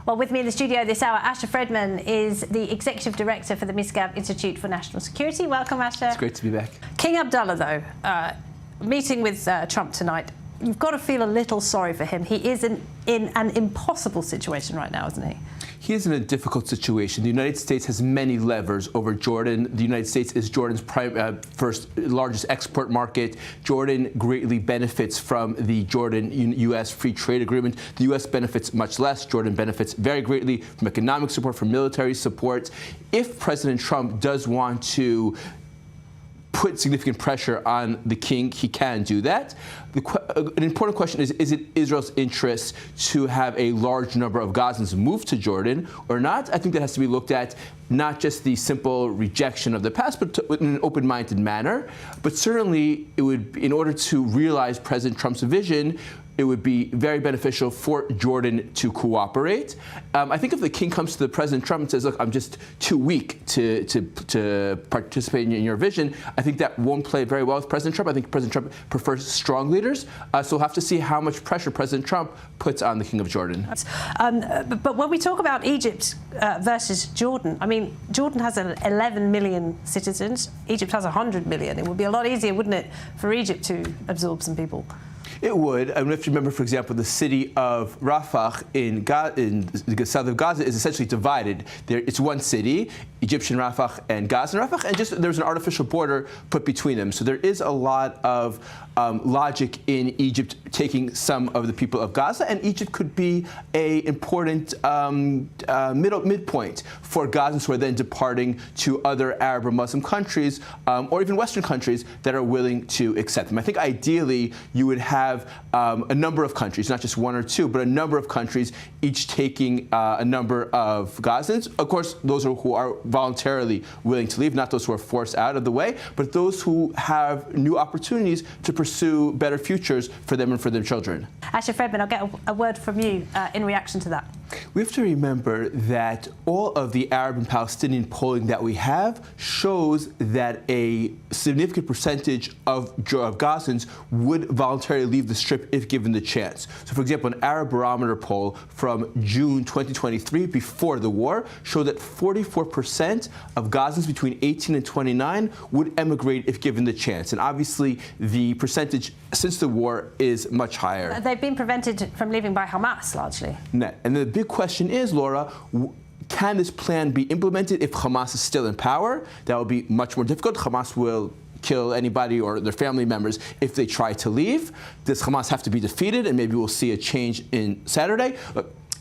Well, with me in the studio this hour, Asha Fredman is the Executive Director for the Misgab Institute for National Security. Welcome, Asha. It's great to be back. King Abdullah, though, meeting with Trump tonight, you've got to feel a little sorry for him. He is in an impossible situation right now, isn't he? He is in a difficult situation. The United States has many levers over Jordan. The United States is Jordan's first largest export market. Jordan greatly benefits from the Jordan-U.S. free trade agreement. The U.S. benefits much less. Jordan benefits very greatly from economic support, from military support. If President Trump does want to put significant pressure on the king, he can do that. An important question is it Israel's interest to have a large number of Gazans move to Jordan or not? I think that has to be looked at not just the simple rejection of the past, but in an open-minded manner. But certainly, it would, in order to realize President Trump's vision, it would be very beneficial for Jordan to cooperate. I think if the king comes to the President Trump and says, look, I'm just too weak to participate in your vision, I think that won't play very well with President Trump. I think President Trump prefers strong leaders. So we'll have to see how much pressure President Trump puts on the king of Jordan. But when we talk about Egypt versus Jordan, I mean, Jordan has 11 million citizens. Egypt has 100 million. It would be a lot easier, wouldn't it, for Egypt to absorb some people? It would. I mean, if you remember, for example, the city of Rafah in the south of Gaza is essentially divided. It's one city, Egyptian Rafah and Gazan Rafah, and just there's an artificial border put between them. So there is a lot of logic in Egypt taking some of the people of Gaza, and Egypt could be an important midpoint for Gazans who are then departing to other Arab or Muslim countries, or even Western countries that are willing to accept them. I think ideally you would have a number of countries, not just one or two, but a number of countries, each taking a number of Gazans. Of course, those who are voluntarily willing to leave, not those who are forced out of the way, but those who have new opportunities to pursue better futures for them and for their children. Asha Fredman, I'll get a word from you in reaction to that. We have to remember that all of the Arab and Palestinian polling that we have shows that a significant percentage of Gazans would voluntarily leave the Strip if given the chance. So, for example, an Arab Barometer poll from June 2023, before the war, showed that 44% of Gazans between 18 and 29 would emigrate if given the chance. And obviously, the percentage since the war is much higher. They've been prevented from leaving by Hamas, largely. And the big question is, Laura, can this plan be implemented if Hamas is still in power? That will be much more difficult. Hamas will kill anybody or their family members if they try to leave. Does Hamas have to be defeated? And maybe we'll see a change in Saturday.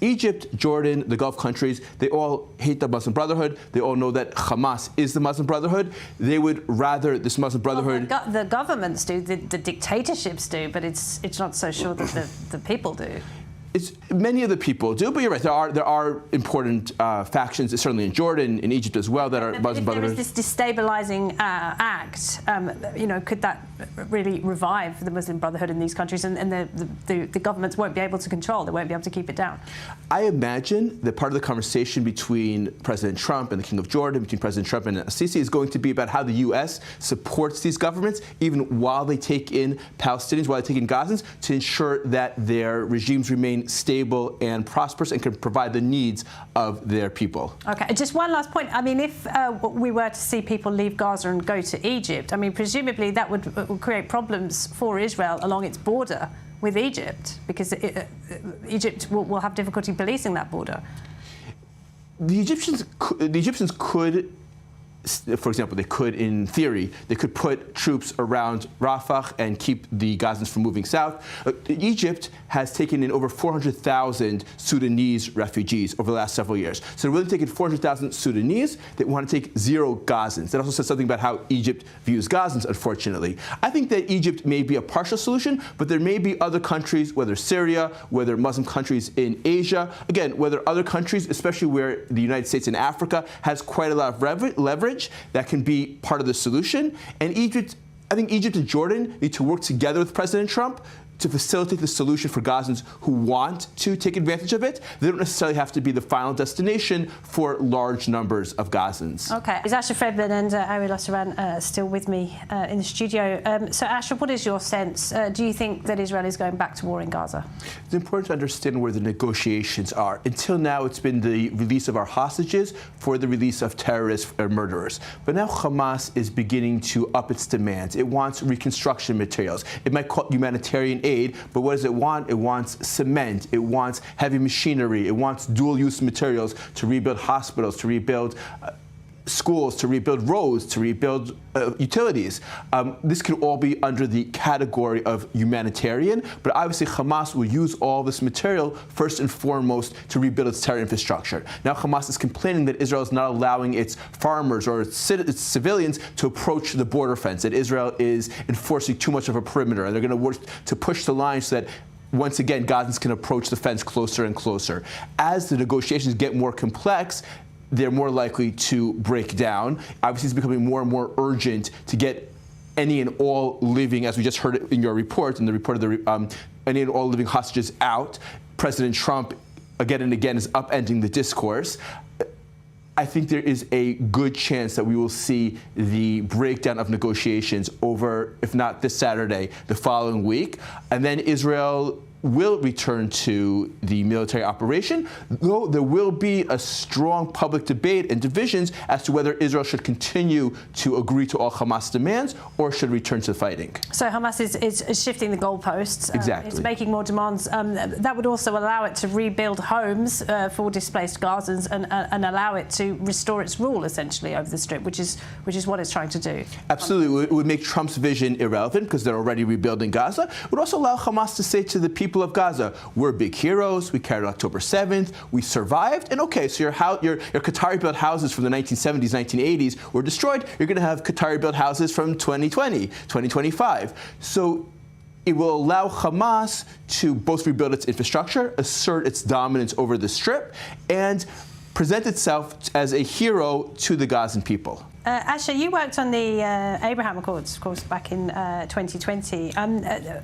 Egypt, Jordan, the Gulf countries, they all hate the Muslim Brotherhood. They all know that Hamas is the Muslim Brotherhood. They would rather this Muslim Brotherhood... Well, the governments do, the dictatorships do, but it's not so sure that the people do. Many of the people do, but you're right. There are important factions, certainly in Jordan, in Egypt as well, that are Muslim Brotherhood. If there is this destabilizing act, could that really revive the Muslim Brotherhood in these countries, and the governments won't be able to control, they won't be able to keep it down? I imagine that part of the conversation between President Trump and the King of Jordan, between President Trump and Sisi, is going to be about how the U.S. supports these governments, even while they take in Palestinians, while they take in Gazans, to ensure that their regimes remain stable and prosperous and can provide the needs of their people. Okay, just one last point. I mean, if we were to see people leave Gaza and go to Egypt, I mean, presumably that would create problems for Israel along its border with Egypt, because Egypt will have difficulty policing that border. The Egyptians could, for example, they could, in theory, they could put troops around Rafah and keep the Gazans from moving south. Egypt has taken in over 400,000 Sudanese refugees over the last several years. So they're willing to take in 400,000 Sudanese. They want to take 0 Gazans. That also says something about how Egypt views Gazans, unfortunately. I think that Egypt may be a partial solution, but there may be other countries, whether Syria, whether Muslim countries in Asia, again, whether other countries, especially where the United States and Africa has quite a lot of leverage, that can be part of the solution. And Egypt, I think Egypt and Jordan need to work together with President Trump to facilitate the solution for Gazans who want to take advantage of it. They don't necessarily have to be the final destination for large numbers of Gazans. Okay. Is Asher Fredman and Ariel Osseran still with me in the studio? So Asher, what is your sense? Do you think that Israel is going back to war in Gaza? It's important to understand where the negotiations are. Until now, it's been the release of our hostages for the release of terrorists or murderers. But now Hamas is beginning to up its demands. It wants reconstruction materials. It might call it humanitarian aid, but what does it want? It wants cement, it wants heavy machinery, it wants dual-use materials to rebuild hospitals, to rebuild schools, to rebuild roads, to rebuild utilities. This could all be under the category of humanitarian, but obviously Hamas will use all this material first and foremost to rebuild its terror infrastructure. Now Hamas is complaining that Israel is not allowing its farmers or its civilians to approach the border fence, that Israel is enforcing too much of a perimeter, and they're going to work to push the line so that once again, Gazans can approach the fence closer and closer. As the negotiations get more complex, they're more likely to break down. Obviously, it's becoming more and more urgent to get any and all living, as we just heard in your report, in the report of the any and all living hostages out. President Trump, again and again, is upending the discourse. I think there is a good chance that we will see the breakdown of negotiations over, if not this Saturday, the following week. And then Israel will return to the military operation, though there will be a strong public debate and divisions as to whether Israel should continue to agree to all Hamas demands or should return to fighting. So Hamas is shifting the goalposts. Exactly. It's making more demands. That would also allow it to rebuild homes for displaced Gazans and allow it to restore its rule, essentially, over the Strip, which is what it's trying to do. Absolutely. It would make Trump's vision irrelevant because they're already rebuilding Gaza. It would also allow Hamas to say to the people of Gaza, we're big heroes, we carried October 7th, we survived, and okay, so your Qatari-built houses from the 1970s, 1980s were destroyed, you're going to have Qatari-built houses from 2020, 2025. So it will allow Hamas to both rebuild its infrastructure, assert its dominance over the Strip, and present itself as a hero to the Gazan people. Asher, you worked on the Abraham Accords, of course, back in 2020.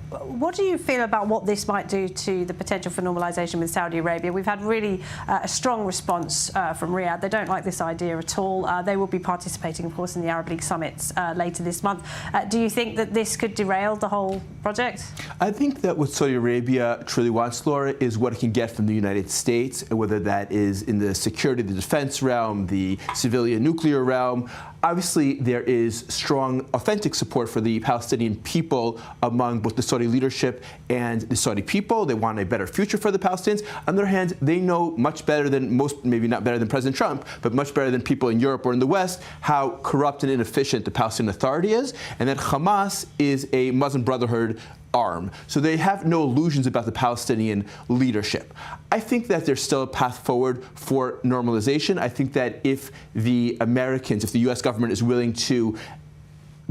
What do you feel about what this might do to the potential for normalisation with Saudi Arabia? We've had really a strong response from Riyadh. They don't like this idea at all. They will be participating, of course, in the Arab League summits later this month. Do you think that this could derail the whole project? I think that what Saudi Arabia truly wants, Laura, is what it can get from the United States, whether that is in the security, the defense realm, the civilian nuclear realm. Obviously, there is strong, authentic support for the Palestinian people among both the Saudi leadership and the Saudi people. They want a better future for the Palestinians. On the other hand, they know much better than most, maybe not better than President Trump, but much better than people in Europe or in the West, how corrupt and inefficient the Palestinian Authority is, and that Hamas is a Muslim Brotherhood arm. So they have no illusions about the Palestinian leadership. I think that there's still a path forward for normalization. I think that if the Americans, if the U.S. government is willing to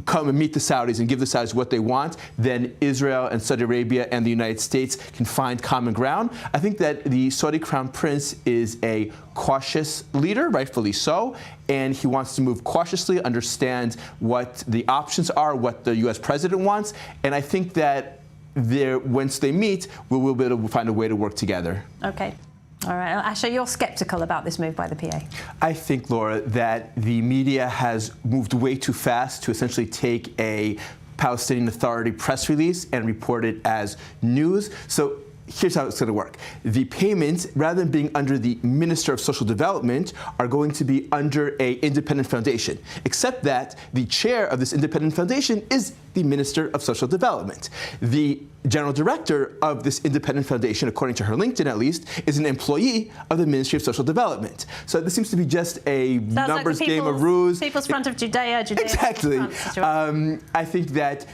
come and meet the Saudis and give the Saudis what they want, then Israel and Saudi Arabia and the United States can find common ground. I think that the Saudi Crown Prince is a cautious leader, rightfully so, and he wants to move cautiously, understand what the options are, what the U.S. president wants, and I think that once they meet, we will be able to find a way to work together. Okay. All right. Asher, you're sceptical about this move by the PA. I think, Laura, that the media has moved way too fast to essentially take a Palestinian Authority press release and report it as news. So here's how it's going to work. The payments, rather than being under the Minister of Social Development, are going to be under an independent foundation, except that the chair of this independent foundation is the Minister of Social Development. The general director of this independent foundation, according to her LinkedIn at least, is an employee of the Ministry of Social Development. So this seems to be just a numbers game of ruse. People's Front of Judea. Exactly. I think that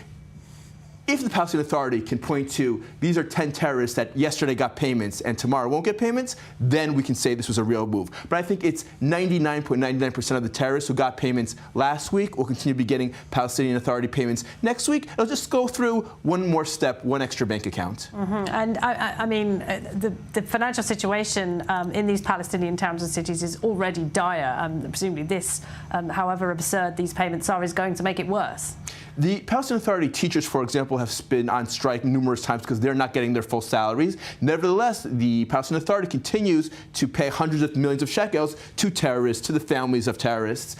if the Palestinian Authority can point to these are 10 terrorists that yesterday got payments and tomorrow won't get payments, then we can say this was a real move. But I think it's 99.99% of the terrorists who got payments last week will continue to be getting Palestinian Authority payments next week. It'll just go through one more step, one extra bank account. Mm-hmm. And I mean, the financial situation in these Palestinian towns and cities is already dire. Presumably this, however absurd these payments are, is going to make it worse. The Palestinian Authority teachers, for example, have been on strike numerous times because they're not getting their full salaries. Nevertheless, the Palestinian Authority continues to pay hundreds of millions of shekels to terrorists, to the families of terrorists.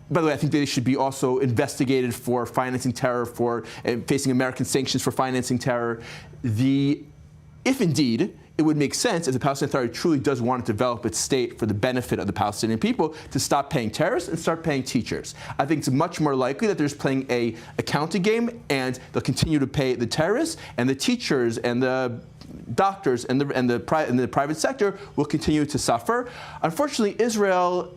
By the way, I think they should be also investigated for financing terror, for facing American sanctions for financing terror. If indeed it would make sense, if the Palestinian Authority truly does want to develop its state for the benefit of the Palestinian people, to stop paying terrorists and start paying teachers. I think it's much more likely that they're just playing a accounting game, and they'll continue to pay the terrorists, and the teachers and the doctors and the private sector will continue to suffer. Unfortunately, Israel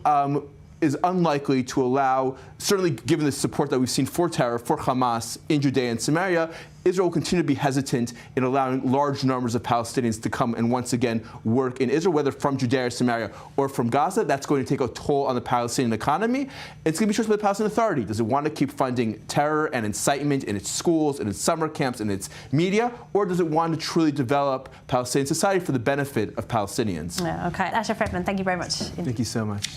is unlikely to allow, certainly given the support that we've seen for terror, for Hamas in Judea and Samaria, Israel will continue to be hesitant in allowing large numbers of Palestinians to come and once again work in Israel, whether from Judea or Samaria or from Gaza. That's going to take a toll on the Palestinian economy. It's going to be chosen by the Palestinian Authority. Does it want to keep funding terror and incitement in its schools, in its summer camps, in its media, or does it want to truly develop Palestinian society for the benefit of Palestinians? Yeah, okay. Asher Fredman, thank you very much. Thank you so much.